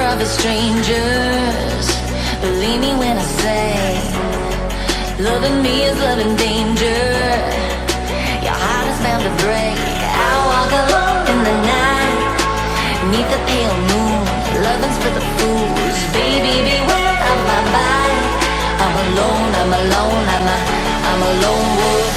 of strangers. Believe me when I say, loving me is loving danger. Your heart is bound to break. I walk alone in the night, neath the pale moon. Loving's for the fools. Baby, beware of my body. I'm alone, I'm alone, I'm a lone wolf.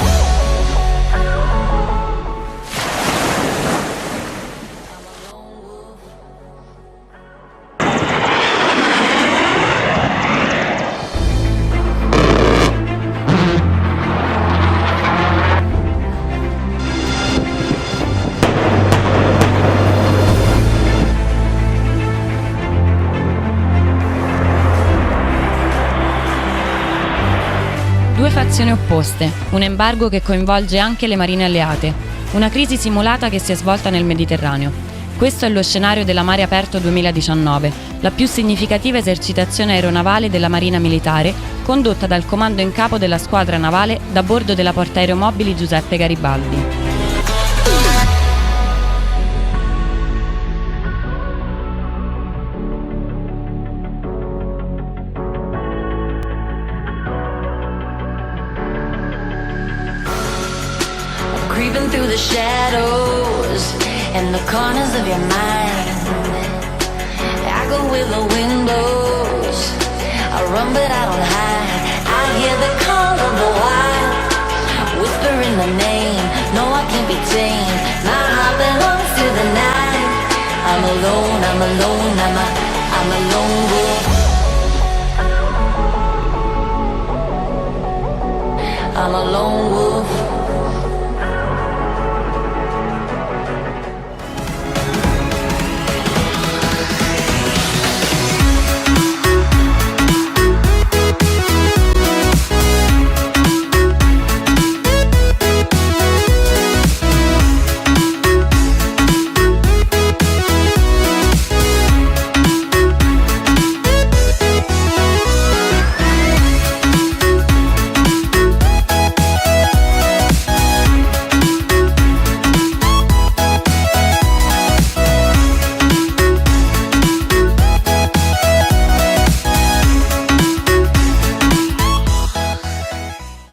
Due fazioni opposte, un embargo che coinvolge anche le marine alleate, una crisi simulata che si è svolta nel Mediterraneo. Questo è lo scenario della Mare Aperto 2019, la più significativa esercitazione aeronavale della Marina Militare, condotta dal comando in capo della squadra navale da bordo della portaeromobili Giuseppe Garibaldi. Creeping through the shadows and the corners of your mind. I go with the windows, I run but I don't hide. I hear the call of the wild, whispering the name. No, I can't be tamed. My heart belongs to the night. I'm alone, I'm alone, I'm a lone wolf. I'm a lone wolf.